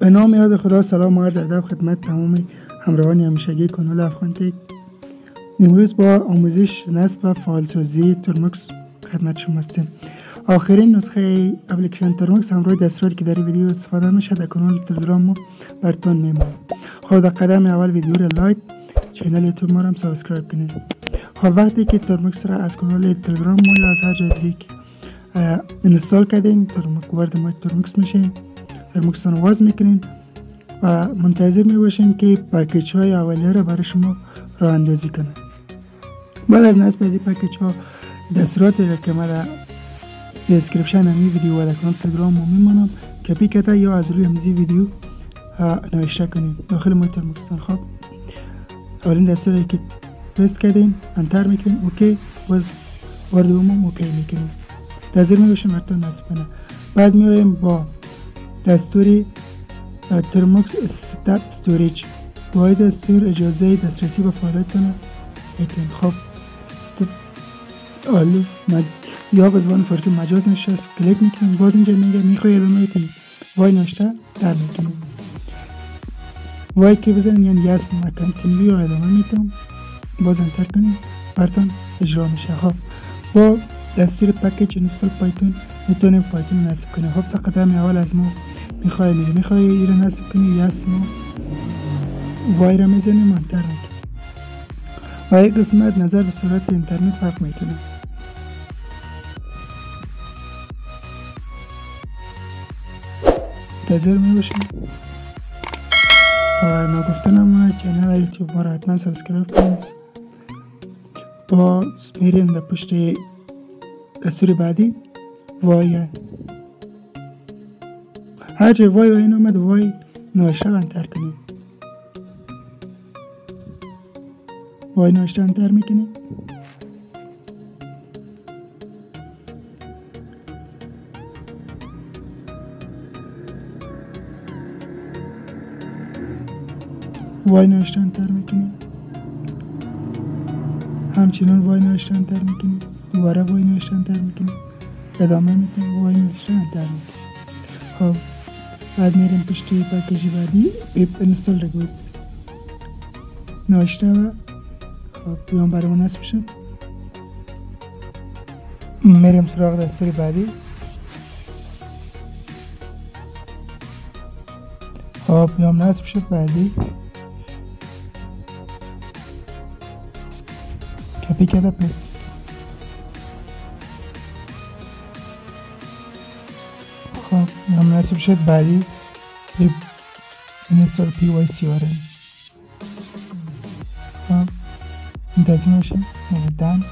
به نام یاد خدا. سلام و عرض ادب خدمت تمام همراهان همیشگی کانال افغان تک. امروز با آموزش نصب و فایلسازی ترمکس خدمت شما هستیم. آخرین نسخه اپلیکیشن ترمکس همراه دستوراتی که در ویدیو استفاده میشه در کانال تلگرام ما براتون میمونه. خب در قدم اول ویدیو رو لایک، چینل یوتیوب ما رو هم سابسکرایب کنید. خب وقتی که ترمکس را از کانال تلگرام ما یا از هر جای دیگه اینستال کردین، ترمکس وارد ما ترمکس میشین، ترمکس رو باز میکنین و منتظر میباشین که پکیج های اولیه را برای شما راه اندازی کنه. بعد از نصب از این پکیج ها دستوراتی را که ما در دیسکریپشن همین ویدیو و در کانال تلگرام ما میمانم کپی کرده یا از روی همین ویدیو نوشته کنین داخل ما ترمکس. خب اولین دستوری که پست کردین انتر میکنین، اوکی، باز وارد عموم اوکی میکنین، منتظر میباشین براتون نصب کنه. بعد میایم با دستوری ترمکس استپ استوریج. با دستور اجازه دسترسی به فایلاتون میتین. خب یا به زبان فارسی مجاز نشست کلیک میکنیم. باز اینجا میگه میخوای ادامه تی وای نوشته در میکنیم. وای که بزنیم یعنی یس ما کنتینیو یا ادامه میتونم. باز انتر کنیم براتون اجرا میشه. خب با دستور پکیج اینستال پایتون میتونیم پایتون نصب کنیم. خب تا قدم اول از ما میخوای این رو نصب کنی، یس ما وای رو میزنیم انتر میکنیم. و یک قسمت نظر به سرعت اینترنت فرق میکنه. منتظر میباشیم. و نگفته نمونه چینل یوتیوب ما رو حتما سابسکرایب کنید. باز میریم در پشت دستور بعدی وای. هر جای وای و این آمد وای نوشته انتر کنید. وای نوشته انتر میکنید. وای نوشته انتر میکنید. همچنان وای نوشته انتر میکنید. دوباره وای نوشته انتر میکنید. ادامه میکنید. وای نوشته انتر میکنید. خب بعد میریم پشت پکیج بعدی وب اینستال ریکوست نوشته و خب بیان برای ما نصب شد. میریم سراغ دستور بعدی. خب بیام نصب شد. بعدی کپی کرده پست. خب بیام نصب شد. بعدی اینستال پی وای سی آر ام. خب منتظر باشیم. دن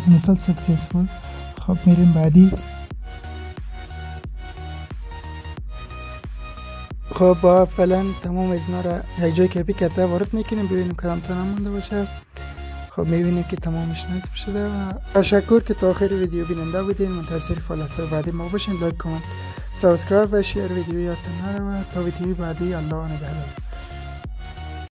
اینستال سکسسفول. خب میریم بعدی. خب با فعلا تمام از اینا را یک جای کپی کرده وارد میکنیم ببینیم کدام تا نمونده باشه. خب میبینیم که تمامش نصب شده و تشکر که تا آخر ویدیو بیننده بودین. منتظر فعالیت‌های بعدی ما باشین. لایک، کامنت، سابسکرایب و شیر ویدیو یادتون نره و تا ویدیو بعدی الله نگهدار.